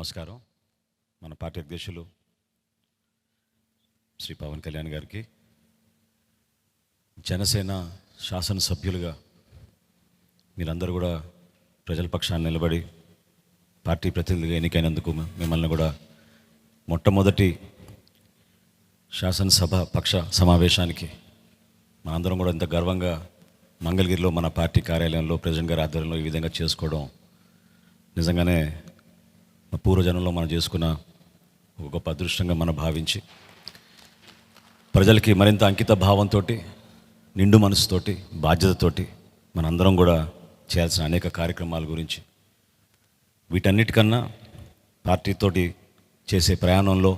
నమస్కారం. మన పార్టీ అధ్యక్షులు శ్రీ పవన్ కళ్యాణ్ గారికి, జనసేన శాసనసభ్యులుగా మీరందరూ కూడా ప్రజల పక్షాన్ని నిలబడి పార్టీ ప్రతినిధిగా ఎన్నికైనందుకు మిమ్మల్ని కూడా మొట్టమొదటి శాసనసభ పక్ష సమావేశానికి మనందరం కూడా ఇంత గర్వంగా మంగళగిరిలో మన పార్టీ కార్యాలయంలో ప్రెసిడెంట్ గారి ఆధ్వర్యంలో ఈ విధంగా చేసుకోవడం నిజంగానే పూర్వజనంలో మనం చేసుకున్న ఒక గొప్ప అదృష్టంగా మనం భావించి ప్రజలకి మరింత అంకిత భావంతో, నిండు మనసుతోటి, బాధ్యతతోటి మనందరం కూడా చేయాల్సిన అనేక కార్యక్రమాల గురించి, వీటన్నిటికన్నా పార్టీతోటి చేసే ప్రయాణంలో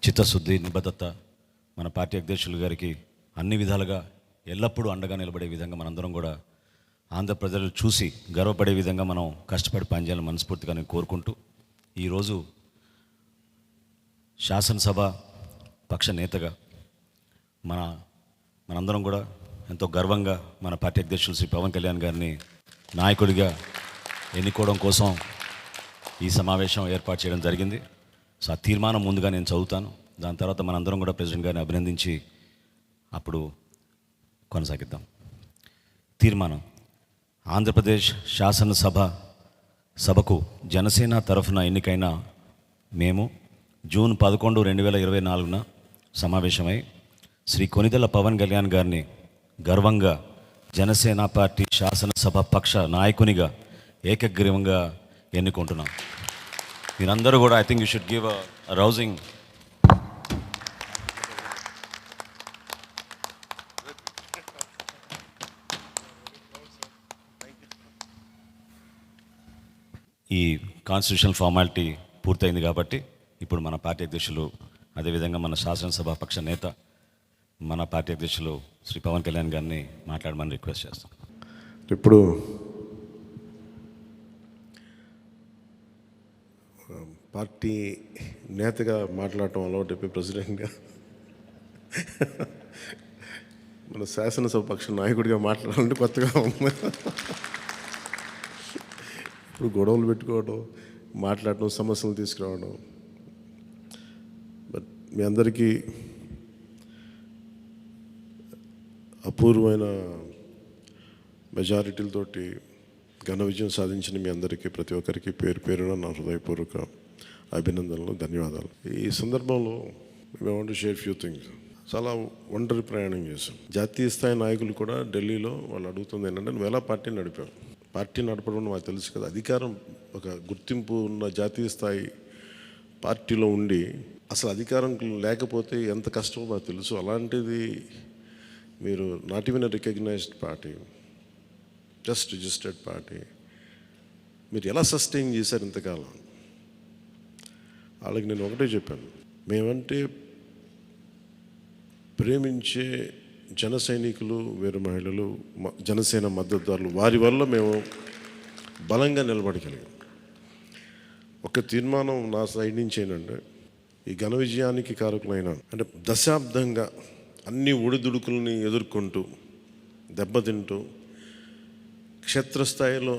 చిత్తశుద్ధి, నిబద్ధత మన పార్టీ అధ్యక్షులు గారికి అన్ని విధాలుగా ఎల్లప్పుడూ అండగా నిలబడే విధంగా మనందరం కూడా ఆంధ్ర ప్రజలు చూసి గర్వపడే విధంగా మనం కష్టపడి పనిచేయాలని మనస్ఫూర్తిగా నేను కోరుకుంటూ, ఈరోజు శాసనసభ పక్ష నేతగా మనందరం కూడా ఎంతో గర్వంగా మన పార్టీ అధ్యక్షులు శ్రీ పవన్ కళ్యాణ్ గారిని నాయకుడిగా ఎన్నుకోవడం కోసం ఈ సమావేశం ఏర్పాటు చేయడం జరిగింది. సో ఆ తీర్మానం ముందుగా నేను చదువుతాను. దాని తర్వాత మనందరం కూడా ప్రెసిడెంట్ గారిని అభినందించి అప్పుడు కొనసాగిద్దాం. తీర్మానం: ఆంధ్రప్రదేశ్ సభకు జనసేన తరఫున ఎన్నికైన మేము జూన్ 11, 2024 సమావేశమై శ్రీ కొనిదెల పవన్ కళ్యాణ్ గారిని గర్వంగా జనసేన పార్టీ శాసనసభ పక్ష నాయకునిగా ఏకగ్రీవంగా ఎన్నుకుంటున్నాం. మీరందరూ కూడా I think you should give a rousing ఈ కాన్స్టిట్యూషనల్ ఫార్మాలిటీ పూర్తయింది కాబట్టి ఇప్పుడు మన పార్టీ అధ్యక్షులు, అదేవిధంగా మన శాసనసభ పక్ష నేత మన పార్టీ అధ్యక్షులు శ్రీ పవన్ కళ్యాణ్ గారిని మాట్లాడమని రిక్వెస్ట్ చేస్తాం. ఇప్పుడు పార్టీ నేతగా మాట్లాడటం అలవాటు, ప్రెసిడెంట్గా మన శాసనసభ పక్ష నాయకుడిగా మాట్లాడాలంటే కొత్తగా ఉంది. ఇప్పుడు గొడవలు పెట్టుకోవడం, మాట్లాడటం, సమస్యలు తీసుకురావడం. బట్ మీ అందరికీ అపూర్వమైన మెజారిటీలతోటి ఘన విజయం సాధించిన మీ అందరికీ, ప్రతి ఒక్కరికి పేరు పేరున నా హృదయపూర్వక అభినందనలు, ధన్యవాదాలు. ఈ సందర్భంలో I want to share few things. చాలా ఒంటరి ప్రయాణం చేశాం. జాతీయ స్థాయి నాయకులు కూడా ఢిల్లీలో వాళ్ళు అడుగుతుంది ఏంటంటే, నువ్వు ఎలా పార్టీ నడిపావు? పార్టీ నడపడం మాకు తెలుసు కదా, అధికారం ఒక గుర్తింపు ఉన్న జాతీయ స్థాయి పార్టీలో ఉండి అసలు అధికారం లేకపోతే ఎంత కష్టమో మాకు తెలుసు. అలాంటిది మీరు not even recognised party, just registered party, మీరు ఎలా సస్టైన్ చేశారు ఇంతకాలం? వాళ్ళకి నేను ఒకటే చెప్పాను, మేమంటే ప్రేమించే జన సైనికులు, వీర మహిళలు, జనసేన మద్దతుదారులు, వారి వల్ల మేము బలంగా నిలబడగలిగాం. ఒక తీర్మానం నా సైడ్ నుంచి ఏంటంటే, ఈ ఘన విజయానికి కారకులైన, అంటే దశాబ్దంగా అన్ని ఒడిదుడుకుల్ని ఎదుర్కొంటూ, దెబ్బతింటూ, క్షేత్రస్థాయిలో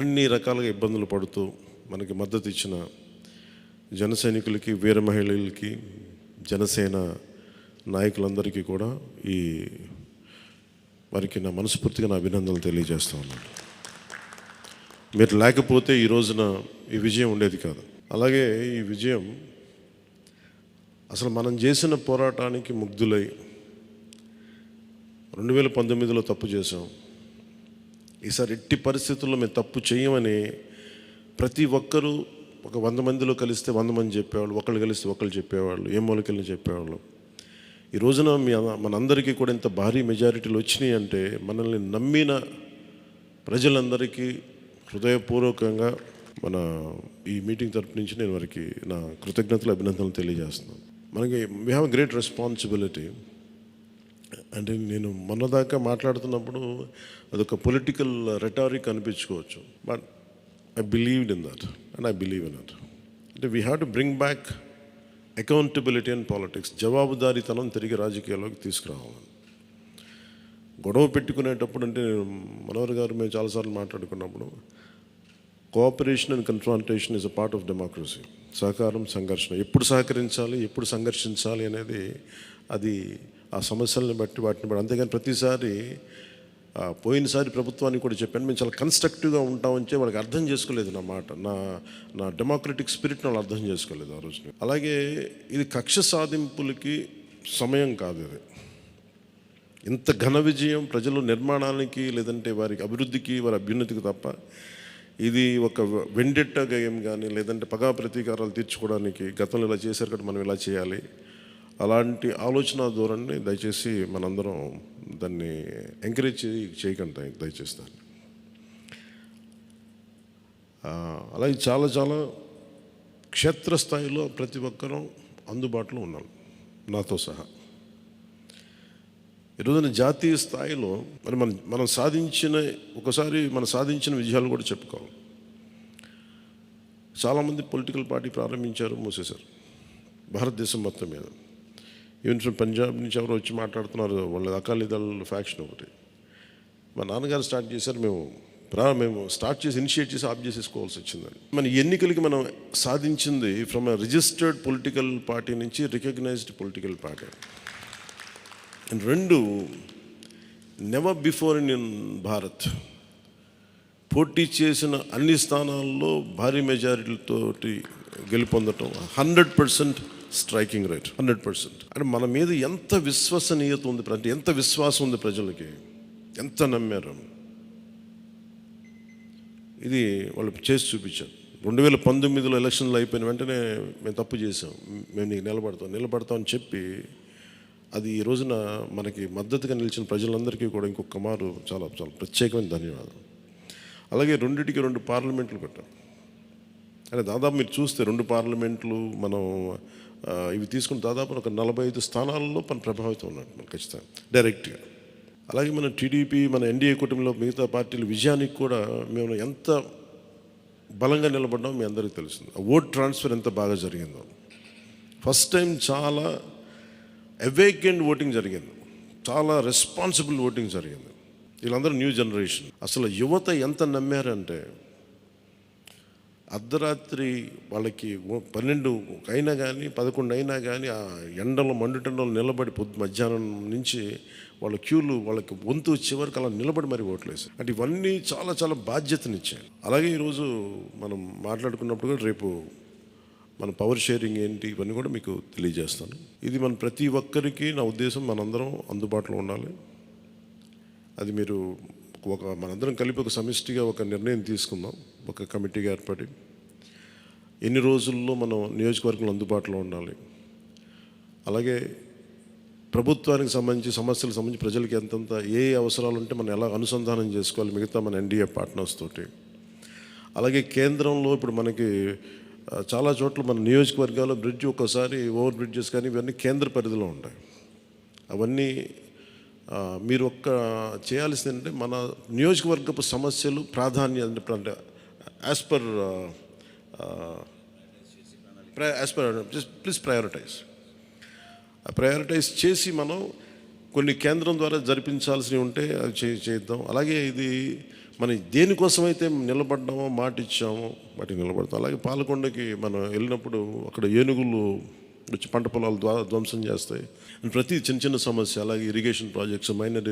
అన్ని రకాలుగా ఇబ్బందులు పడుతూ మనకి మద్దతు ఇచ్చిన జన సైనికులకి, వీర మహిళలకి, జనసేన నాయకులందరికీ కూడా వారికి నా మనస్ఫూర్తిగా నా అభినందనలు తెలియజేస్తూ ఉన్నాను. మీరు లేకపోతే ఈ రోజున ఈ విజయం ఉండేది కాదు. అలాగే ఈ విజయం అసలు మనం చేసిన పోరాటానికి ముగ్ధులై 2019లో తప్పు చేసాం, ఈసారి ఎట్టి పరిస్థితుల్లో మేము తప్పు చేయమని ప్రతి ఒక్కరూ ఒక 100 మందిలో కలిస్తే 100 మంది చెప్పేవాళ్ళు, ఒకళ్ళు కలిస్తే ఒకళ్ళు చెప్పేవాళ్ళు, ఏ మూలకెళ్ళి చెప్పేవాళ్ళు. ఈ రోజున మనందరికీ కూడా ఇంత భారీ మెజారిటీలు వచ్చినాయి అంటే, మనల్ని నమ్మిన ప్రజలందరికీ హృదయపూర్వకంగా మన ఈ మీటింగ్ తరపు నుంచి నేను వారికి నా కృతజ్ఞతలు, అభినందనలు తెలియజేస్తున్నాను. మనకి వీ హ్యావ్ గ్రేట్ రెస్పాన్సిబిలిటీ. అంటే నేను మొన్నదాకా మాట్లాడుతున్నప్పుడు అదొక పొలిటికల్ రెటారిక్ అనిపించుకోవచ్చు, but I believed in that and I believe in that. అంటే we have to bring back accountability and politics. జవాబుదారీతనం తిరిగి రాజకీయాల్లోకి తీసుకురావాలని. గొడవ పెట్టుకునేటప్పుడు, అంటే మనోహర్ గారు మేము చాలాసార్లు మాట్లాడుకున్నప్పుడు, cooperation and confrontation is a part of democracy. సహకారం, సంఘర్షణ, ఎప్పుడు సహకరించాలి, ఎప్పుడు సంఘర్షించాలి అనేది అది ఆ సమస్యలను బట్టి వాటిని బట్టి. అంతేగాని ప్రతిసారి పోయినసారి ప్రభుత్వానికి కూడా చెప్పాను, మేము చాలా కన్స్ట్రక్టివ్గా ఉంటామని వాళ్ళకి అర్థం చేసుకోలేదు నా మాట, నా డెమోక్రటిక్ స్పిరిట్ని వాళ్ళు అర్థం చేసుకోలేదు ఆ రోజున. అలాగే ఇది కక్ష సాధింపులకి సమయం కాదు. ఇది ఇంత ఘన విజయం ప్రజల నిర్మాణానికి లేదంటే వారికి అభివృద్ధికి, వారి అభ్యున్నతికి తప్ప ఇది ఒక వెండెట్ట గేమ్ కానీ లేదంటే పగా ప్రతీకారాలు తీర్చుకోవడానికి గతంలో ఇలా చేశారు కాబట్టి మనం ఇలా చేయాలి అలాంటి ఆలోచన ధోరణిని దయచేసి మనందరం దాన్ని ఎంకరేజ్ చేయకండి దయచేసి దాన్ని. అలాగే చాలా చాలా క్షేత్రస్థాయిలో ప్రతి ఒక్కరూ అందుబాటులో ఉన్నాం నాతో సహా. ఈరోజున జాతీయ స్థాయిలో మరి మనం సాధించిన మనం సాధించిన విజయాలు కూడా చెప్పుకోవాలి. చాలామంది పొలిటికల్ పార్టీ ప్రారంభించారు, మూసేశారు భారతదేశం మొత్తం మీద. ఈవెన్ ఫ్రమ్ పంజాబ్ నుంచి ఎవరు వచ్చి మాట్లాడుతున్నారు, వాళ్ళ అకాలీదళ ఫ్యాక్షన్ ఒకటి. మా నాన్నగారు స్టార్ట్ చేశారు, మేము స్టార్ట్ చేసి ఇనిషియేట్ చేసి ఆఫ్ చేసేసుకోవాల్సి వచ్చిందని. మన ఎన్నికలకి మనం సాధించింది from a registered political party నుంచి రికగ్నైజ్డ్ పొలిటికల్ పార్టీ. అండ్ రెండు, నెవర్ బిఫోర్ ఇన్ భారత్ పోటీ చేసిన అన్ని స్థానాల్లో భారీ మెజారిటీలతోటి గెలుపొందటం, 100% స్ట్రైకింగ్ రేట్, 100%. అంటే మన మీద ఎంత విశ్వసనీయత ఉంది, అంటే ఎంత విశ్వాసం ఉంది ప్రజలకి, ఎంత నమ్మారు, ఇది వాళ్ళు చేసి చూపించారు. 2019లో ఎలక్షన్లు అయిపోయిన వెంటనే మేము తప్పు చేసాం, మేము నీకు నిలబడతాం అని చెప్పి అది ఈ రోజున మనకి మద్దతుగా నిలిచిన ప్రజలందరికీ కూడా ఇంకొక మారు చాలా చాలా ప్రత్యేకమైన ధన్యవాదాలు. అలాగే 2 పార్లమెంట్లు పెట్టాం. అంటే దాదాపు మీరు చూస్తే 2 పార్లమెంట్లు మనం ఇవి తీసుకుని దాదాపు ఒక 45 స్థానాల్లో మన ప్రభావితం ఉన్నట్టు మనం ఖచ్చితంగా డైరెక్ట్గా. అలాగే మన టీడీపీ, మన ఎన్డీఏ కుటుంబంలో మిగతా పార్టీల విజయానికి కూడా మేము ఎంత బలంగా నిలబడ్డామో మీ అందరికీ తెలుస్తుంది. ఆ ఓట్ ట్రాన్స్ఫర్ ఎంత బాగా జరిగిందో. ఫస్ట్ టైం చాలా అవేకెండ్ ఓటింగ్ జరిగింది, చాలా రెస్పాన్సిబుల్ ఓటింగ్ జరిగింది. వీళ్ళందరూ న్యూ జనరేషన్. అసలు యువత ఎంత నమ్మారంటే అర్ధరాత్రి వాళ్ళకి 12 అయినా కానీ 11 అయినా కానీ ఆ ఎండలో మండుటెండలో నిలబడి మధ్యాహ్నం నుంచి వాళ్ళ క్యూలు వాళ్ళకి వంతు చివరికి అలా నిలబడి మరి ఓట్లేసి. అంటే ఇవన్నీ చాలా చాలా బాధ్యతనిచ్చాయి. అలాగే ఈరోజు మనం మాట్లాడుకున్నప్పుడు కూడా రేపు మన పవర్ షేరింగ్ ఏంటి ఇవన్నీ కూడా మీకు తెలియజేస్తాను. ఇది మన ప్రతి ఒక్కరికి నా ఉద్దేశం మనందరం అందుబాటులో ఉండాలి. అది మీరు మనందరం కలిపి ఒక సమిష్టిగా ఒక నిర్ణయం తీసుకుందాం, ఒక కమిటీగా ఏర్పడి ఎన్ని రోజుల్లో మనం నియోజకవర్గంలో అందుబాటులో ఉండాలి. అలాగే ప్రభుత్వానికి సంబంధించి సమస్యలకు సంబంధించి ప్రజలకి ఎంతంత ఏ అవసరాలు ఉంటే మనం ఎలా అనుసంధానం చేసుకోవాలి మిగతా మన ఎన్డీఏ పార్ట్నర్స్ తోటి. అలాగే కేంద్రంలో ఇప్పుడు మనకి చాలా చోట్ల మన నియోజకవర్గాల్లో బ్రిడ్జ్ ఒక్కసారి ఓవర్ బ్రిడ్జెస్ కానీ ఇవన్నీ కేంద్ర పరిధిలో ఉంటాయి. అవన్నీ మీరు చేయాల్సింది ఏంటంటే మన నియోజకవర్గపు సమస్యలు ప్రాధాన్యత అంటే యాజ్ పర్ ప్లీజ్ ప్రయారిటైజ్ చేసి మనం కొన్ని కేంద్రం ద్వారా జరిపించాల్సినవి ఉంటే అవి చేద్దాం. అలాగే ఇది మనం దేనికోసమైతే నిలబడ్డామో మాట ఇచ్చామో వాటికి నిలబడతాం. అలాగే పాలకొండకి మనం వెళ్ళినప్పుడు అక్కడ ఏనుగులు వచ్చి పంట పొలాలు ధ్వంసం చేస్తాయి. ప్రతి చిన్న సమస్య. అలాగే irrigation projects, minor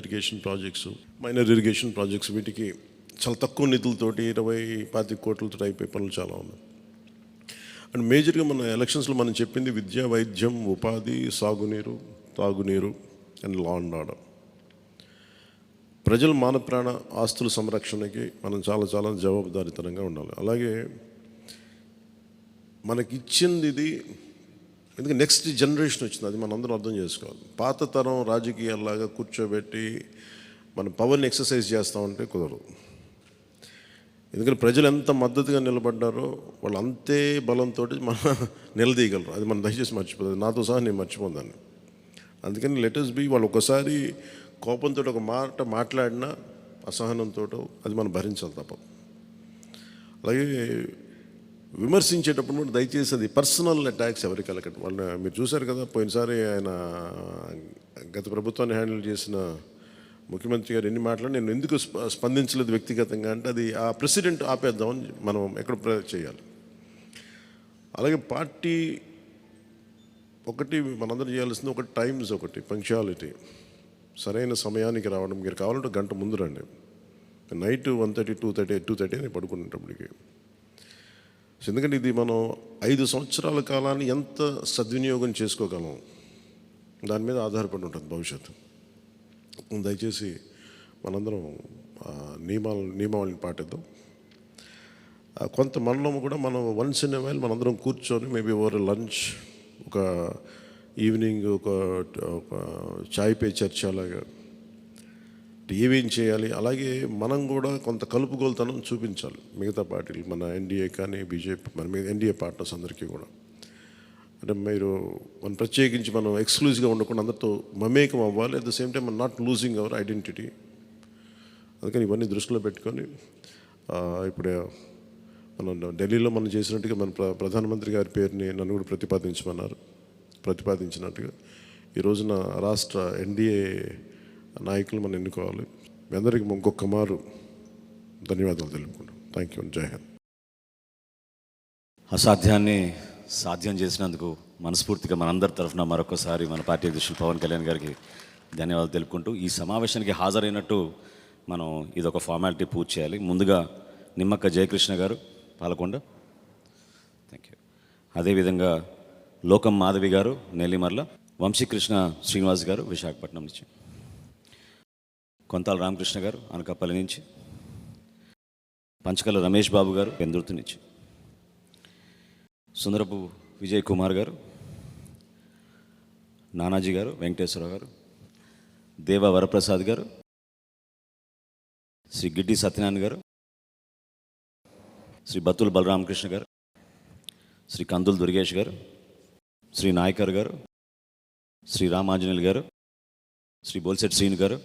irrigation projects వీటికి చాలా తక్కువ నిధులతోటి 20-25 కోట్లతో అయిపోయే పనులు చాలా ఉన్నాయి. అండ్ మేజర్గా మన ఎలక్షన్స్లో మనం చెప్పింది విద్య, వైద్యం, ఉపాధి, సాగునీరు, తాగునీరు అండ్ లా అండ్ ఆర్డర్. ప్రజల మాన ప్రాణ ఆస్తుల సంరక్షణకి మనం చాలా చాలా జవాబుదారీతనంగా ఉండాలి. అలాగే మనకి ఇచ్చింది ఇది, ఎందుకంటే నెక్స్ట్ జనరేషన్ వచ్చింది, అది మనం అందరం అర్థం చేసుకోవాలి. పాత తరం రాజకీయాల్లాగా కూర్చోబెట్టి మనం పవర్ని ఎక్సర్సైజ్ చేస్తామంటే కుదరదు. ఎందుకంటే ప్రజలు ఎంత మద్దతుగా నిలబడ్డారో వాళ్ళు అంతే బలంతో మనం నిలదీయగలరు. అది మనం దయచేసి మర్చిపోతుంది, నాతో సహా నేను మర్చిపోదాన్ని. అందుకని లెటర్స్ బి వాళ్ళు ఒకసారి కోపంతో ఒక మాట మాట్లాడినా అసహనంతో అది మనం భరించాలి తప్పదు. అలాగే విమర్శించేటప్పుడు కూడా దయచేసి అది పర్సనల్ అటాక్స్ ఎవరికి కలగండి. వాళ్ళు మీరు చూశారు కదా, పోయినసారి ఆయన గత ప్రభుత్వాన్ని హ్యాండిల్ చేసిన ముఖ్యమంత్రి గారు ఎన్ని మాట్లాడి నేను ఎందుకు స్పందించలేదు వ్యక్తిగతంగా అంటే అది ఆ ప్రెసిడెంట్ ఆపేద్దామని మనం ఎక్కడ చేయాలి. అలాగే పార్టీ ఒకటి మనందరూ చేయాల్సింది ఒకటి టైమ్స్, ఒకటి పంక్చువాలిటీ, సరైన సమయానికి రావడం. మీరు కావాలంటే గంట ముందు రండి. నైట్ 1:30, 2:30 అని పడుకునేటప్పటికి. ఎందుకంటే ఇది మనం 5 సంవత్సరాల కాలాన్ని ఎంత సద్వినియోగం చేసుకోగలం దాని మీద ఆధారపడి ఉంటుంది భవిష్యత్తు. దయచేసి మనందరం నియమావళిని పాటిద్దాం. కొంత మనలో కూడా మనం వన్స్ ఇన్ ఎ వైల్ మనందరం కూర్చొని మేబీ ఓవర్ లంచ్, ఒక ఈవినింగ్ ఒక చాయ్ పే చర్చ లాగా ఏమేం చేయాలి. అలాగే మనం కూడా కొంత కలుపుగోలుతనం చూపించాలి మిగతా పార్టీలు, మన ఎన్డీఏ కానీ బీజేపీ, మన ఎన్డీఏ పార్ట్నర్స్ అందరికీ కూడా. అంటే మనం ప్రత్యేకించి మనం ఎక్స్క్లూజివ్గా ఉండకుండా అందరితో మమేకం అవ్వాలి. At the same time not losing our identity. అందుకని ఇవన్నీ దృష్టిలో పెట్టుకొని ఇప్పుడు మనం ఢిల్లీలో మనం చేసినట్టుగా మన ప్రధానమంత్రి గారి పేరుని నన్ను కూడా ప్రతిపాదించినట్టుగా ఈ రోజున రాష్ట్ర ఎన్డీఏ నాయకులు మనం ఎన్నుకోవాలి. మీ అందరికీ ఇంకొక మారు ధన్యవాదాలు తెలుపుకుంటాం. Thank you. జై హింద్. అసాధ్యాన్ని సాధ్యం చేసినందుకు మనస్ఫూర్తిగా మనందరి తరఫున మరొకసారి మన పార్టీ అధ్యక్షులు పవన్ కళ్యాణ్ గారికి ధన్యవాదాలు తెలుపుకుంటూ, ఈ సమావేశానికి హాజరైనట్టు మనం ఇదొక ఫార్మాలిటీ పూర్తి చేయాలి. ముందుగా నిమ్మక్క జయకృష్ణ గారు పాలకొండ, థ్యాంక్ యూ. అదేవిధంగా లోకం మాధవి గారు నెల్లిమర్ల, వంశీకృష్ణ శ్రీనివాస్ గారు విశాఖపట్నం నుంచి, కొంతాల రామకృష్ణ గారు అనకాపల్లి నుంచి, పంచకల రమేష్ బాబు గారు పెందుర్తి నుంచి, సుందరపు విజయ్ కుమార్ గారు, నానాజీ గారు, వెంకటేశ్వరరావు గారు, దేవ వరప్రసాద్ గారు, శ్రీ గిడ్డి సత్యనారాయణ గారు, శ్రీ బత్తుల బలరామకృష్ణ గారు, శ్రీ కందులు దుర్గేష్ గారు, శ్రీ నాయకర్ గారు, శ్రీ రామాంజనేయులు గారు, శ్రీ బోల్సెట్ శ్రీను గారు,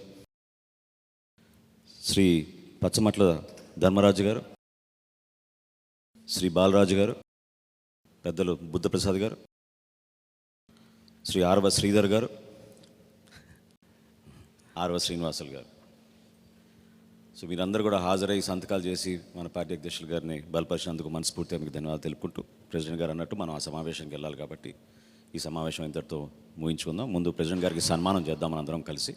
శ్రీ పచ్చమట్ల ధర్మరాజు గారు, శ్రీ బాలరాజు గారు, పెద్దలు బుద్ధప్రసాద్ గారు, శ్రీ ఆర్వ శ్రీధర్ గారు, ఆర్వ శ్రీనివాసులు గారు. సో మీరందరూ కూడా హాజరై సంతకాలు చేసి మన పార్టీ అధ్యక్షులు గారిని బలపరిచినందుకు మనస్ఫూర్తిగా మీకు ధన్యవాదాలు తెలుపుకుంటూ, ప్రెసిడెంట్ గారు అన్నట్టు మనం ఆ సమావేశానికి వెళ్ళాలి కాబట్టి ఈ సమావేశం ఇంతటితో ముగించుకుందాం. ముందు ప్రెసిడెంట్ గారికి సన్మానం చేద్దాం మనందరం కలిసి.